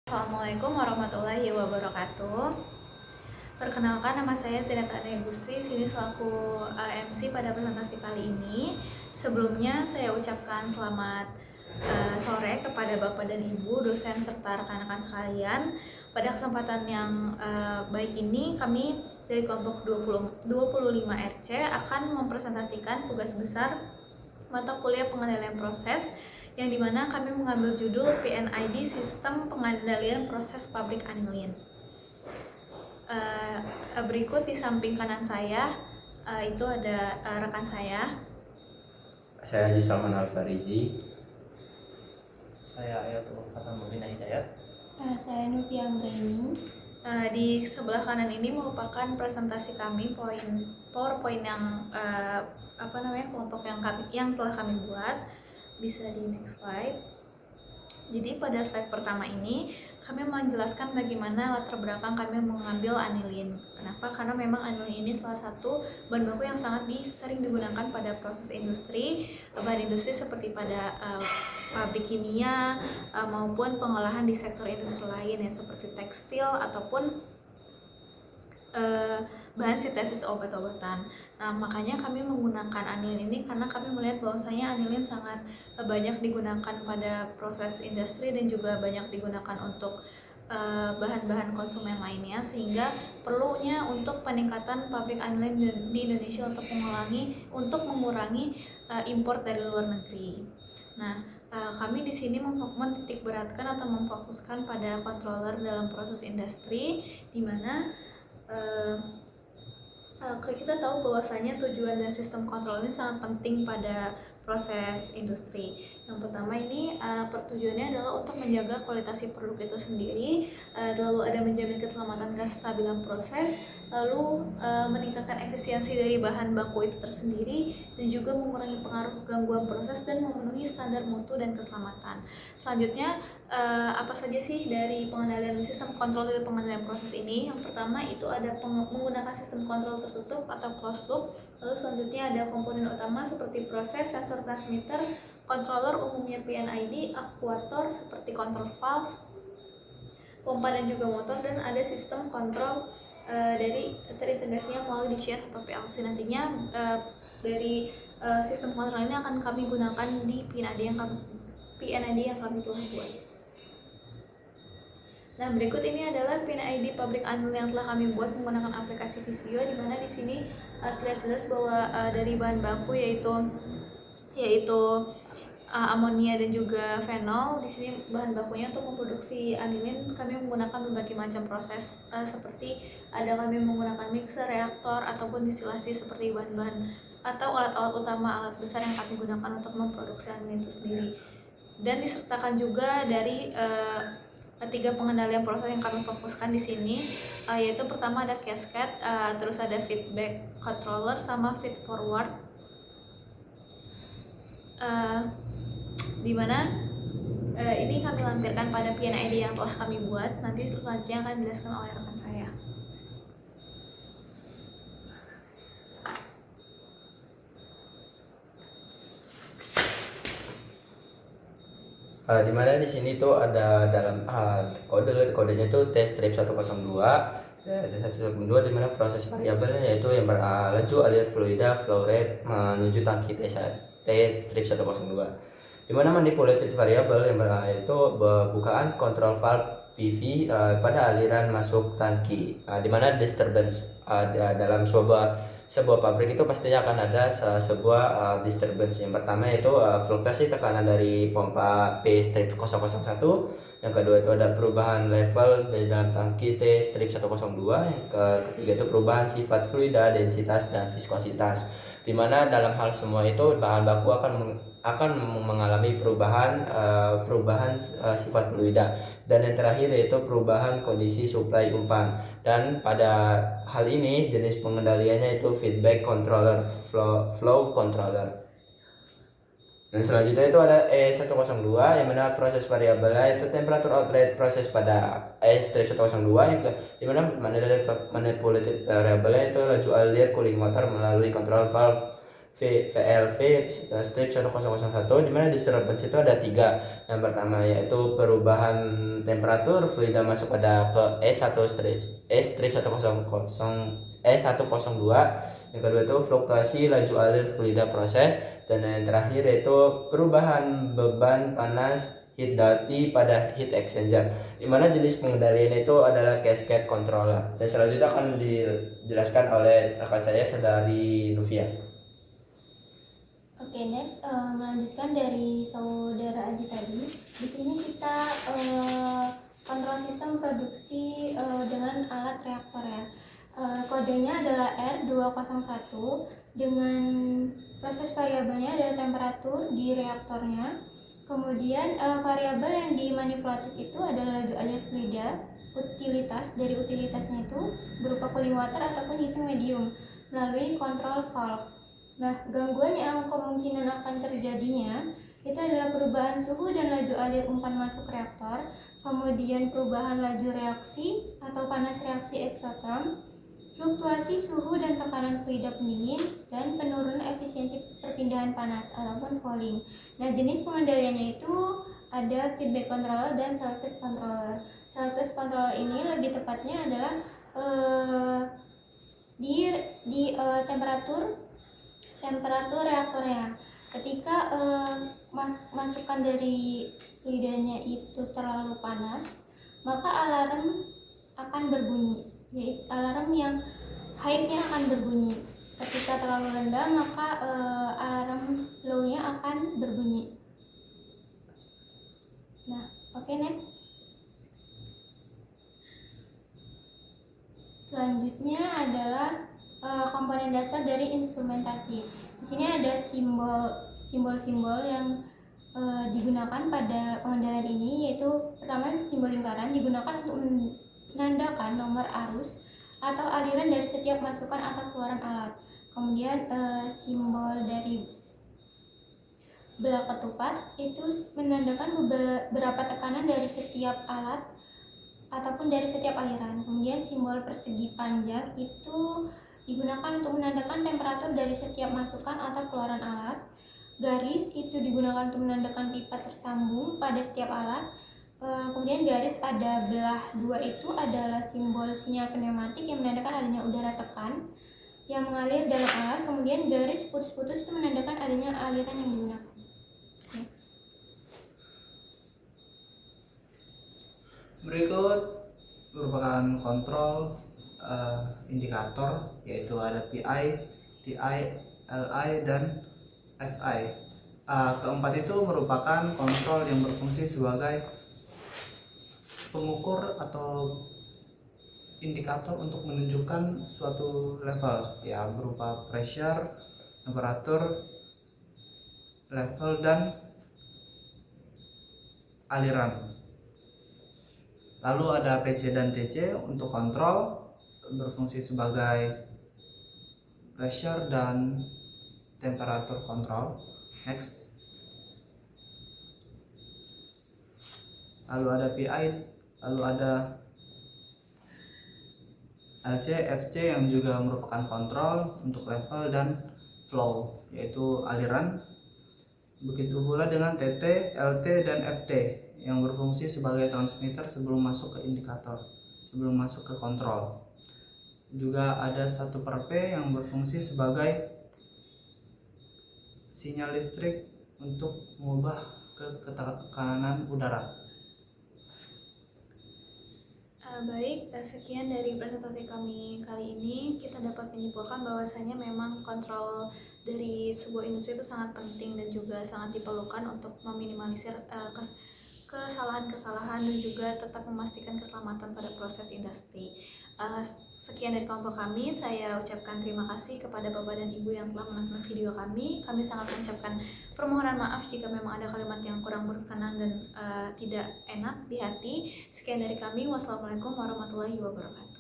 Assalamualaikum warahmatullahi wabarakatuh. Perkenalkan, nama saya Zinata Negusri, sini selaku MC pada presentasi kali ini. Sebelumnya saya ucapkan selamat sore kepada Bapak dan Ibu, dosen serta rekan-rekan sekalian. Pada kesempatan yang baik ini, kami dari kelompok 25 RC akan mempresentasikan tugas besar mata kuliah pengendalian proses, yang dimana kami mengambil judul PNID Sistem Pengendalian Proses Pabrik Anilin. Berikut di samping kanan saya itu ada rekan saya. Saya Haji Salman Al-Farizi. Saya Ayatul Fatah Mubina Hidayat. Saya Nufi Anggreni. Di sebelah kanan ini merupakan presentasi kami, PowerPoint yang kelompok yang telah kami buat. Bisa di next slide. Jadi pada slide pertama ini kami menjelaskan bagaimana latar belakang kami mengambil anilin. Kenapa? Karena memang anilin ini salah satu bahan baku yang sangat sering digunakan pada proses industri, bahan industri seperti pada pabrik kimia maupun pengolahan di sektor industri lain ya, seperti tekstil ataupun bahan sintesis obat-obatan. Nah, makanya kami menggunakan anilin ini karena kami melihat bahwasanya anilin sangat banyak digunakan pada proses industri dan juga banyak digunakan untuk bahan-bahan konsumen lainnya, sehingga perlunya untuk peningkatan pabrik anilin di Indonesia untuk mengurangi impor dari luar negeri. Nah, kami di sini menitik beratkan atau memfokuskan pada controller dalam proses industri, di mana kita tahu bahwasanya tujuan dan sistem kontrol ini sangat penting pada proses industri. Yang pertama ini tujuannya adalah untuk menjaga kualitas produk itu sendiri, lalu ada menjamin keselamatan dan kestabilan proses, lalu meningkatkan efisiensi dari bahan baku itu tersendiri, dan juga mengurangi pengaruh gangguan proses dan memenuhi standar mutu dan keselamatan. Selanjutnya, apa saja sih dari pengendalian sistem kontrol dari pengendalian proses ini? Yang pertama itu ada menggunakan sistem kontrol tertutup atau closed loop. Lalu selanjutnya ada komponen utama seperti proses, sensor transmitter, controller umumnya PNID, aktuator seperti control valve, pompa dan juga motor, dan ada sistem kontrol dari terintegrasinya melalui DCS atau PLC. Nantinya dari sistem kontrol ini akan kami gunakan di PNID yang kami telah buat. Nah, berikut ini adalah PNID pabrik anilin yang telah kami buat menggunakan aplikasi Visio, di mana di sini terlihat jelas bahwa dari bahan baku yaitu amonia dan juga fenol. Di sini bahan bakunya untuk memproduksi anilin kami menggunakan berbagai macam proses, seperti ada kami menggunakan mixer, reaktor ataupun distilasi seperti bahan-bahan atau alat-alat utama, alat besar yang kami gunakan untuk memproduksi anilin itu sendiri. Dan disertakan juga dari tiga pengendalian proses yang kami fokuskan di sini, yaitu pertama ada cascade, terus ada feedback controller sama feed forward, dimana ini kami lampirkan pada PNID yang telah kami buat. Nanti selanjutnya akan dijelaskan oleh rekan saya. Dimana di sini tuh ada dalam kodenya tuh test strip 102 T102, dimana proses variabelnya yaitu yang laju alir fluida flow rate menuju tangki T strip 102, dimana manipulated variable yang yaitu bukaan control valve PV pada aliran masuk tangki, dimana disturbance dalam sebuah pabrik itu pastinya akan ada sebuah disturbance. Yang pertama yaitu fluktuasi tekanan dari pompa P strip 001. Yang kedua itu ada perubahan level dari dalam tangki T strip 102. Yang ketiga itu perubahan sifat fluida, densitas dan viskositas, dimana dalam hal semua itu bahan baku akan mengalami perubahan sifat fluida. Dan yang terakhir yaitu perubahan kondisi suplai umpan. Dan pada hal ini jenis pengendaliannya itu feedback controller, flow controller. Dan selanjutnya itu ada E102, yang mana proses variabelnya itu temperatur outlet proses pada E-102, yang mana manipulated variabelnya itu laju alir cooling water melalui control valve VLV strip 1001, di mana disturbance itu ada 3. Yang pertama yaitu perubahan temperatur fluida masuk ke E1 strip 102. Yang kedua itu fluktuasi laju alir fluida proses, dan yang terakhir yaitu perubahan beban panas heat ductility pada heat exchanger, di mana jenis pengendalian itu adalah cascade controller. Dan selanjutnya akan dijelaskan oleh rekan saya dari Nuvia. Oke, next melanjutkan dari saudara Aji tadi. Di sini kita kontrol sistem produksi dengan alat reaktor ya. Kodenya adalah R201 dengan proses variabelnya adalah temperatur di reaktornya. Kemudian variabel yang dimanipulatif itu adalah laju alir fluida, utilitas dari utilitasnya itu berupa cooling water ataupun heating medium melalui kontrol valve. Nah, gangguan yang kemungkinan akan terjadinya itu adalah perubahan suhu dan laju alir umpan masuk reaktor, kemudian perubahan laju reaksi atau panas reaksi eksotherm, fluktuasi suhu dan tekanan fluida pendingin, dan penurunan efisiensi perpindahan panas ataupun fouling. Nah, jenis pengendaliannya itu ada feedback controller dan selective controller. Selective controller ini lebih tepatnya adalah di temperatur reaktornya. Ketika masukan dari fluidanya itu terlalu panas, maka alarm akan berbunyi, yaitu alarm yang high-nya akan berbunyi. Ketika terlalu rendah, maka alarm low-nya akan berbunyi. Nah, oke, next. Selanjutnya adalah komponen dasar dari instrumentasi. Di sini ada simbol-simbol yang digunakan pada pengendalian ini, yaitu pertama simbol lingkaran digunakan untuk menandakan nomor arus atau aliran dari setiap masukan atau keluaran alat. Kemudian simbol dari belah ketupat itu menandakan beberapa tekanan dari setiap alat ataupun dari setiap aliran. Kemudian simbol persegi panjang itu digunakan untuk menandakan temperatur dari setiap masukan atau keluaran alat. Garis itu digunakan untuk menandakan pipa tersambung pada setiap alat. Kemudian garis ada belah 2 itu adalah simbol sinyal pneumatik yang menandakan adanya udara tekan yang mengalir dalam alat. Kemudian garis putus-putus itu menandakan adanya aliran yang digunakan. Next. Berikut merupakan kontrol indikator, yaitu ada PI, TI, LI, dan FI. Keempat itu merupakan kontrol yang berfungsi sebagai pengukur atau indikator untuk menunjukkan suatu level, ya, berupa pressure, temperatur, level, dan aliran. Lalu ada PC dan TC untuk kontrol, berfungsi sebagai pressure dan temperatur kontrol. Next. Lalu ada PI, lalu ada LC, FC yang juga merupakan kontrol untuk level dan flow, yaitu aliran. Begitu pula dengan TT, LT, dan FT yang berfungsi sebagai transmitter sebelum masuk ke indikator, sebelum masuk ke kontrol. Juga ada 1/P yang berfungsi sebagai sinyal listrik untuk mengubah ke tekanan udara. Baik, sekian dari presentasi kami kali ini. Kita dapat menyimpulkan bahwasanya memang kontrol dari sebuah industri itu sangat penting dan juga sangat diperlukan untuk meminimalisir kesalahan-kesalahan dan juga tetap memastikan keselamatan pada proses industri. Sekian dari kelompok kami. Saya ucapkan terima kasih kepada Bapak dan Ibu yang telah menonton video kami. Kami sangat mengucapkan permohonan maaf jika memang ada kalimat yang kurang berkenan dan tidak enak di hati. Sekian dari kami. Wassalamualaikum warahmatullahi wabarakatuh.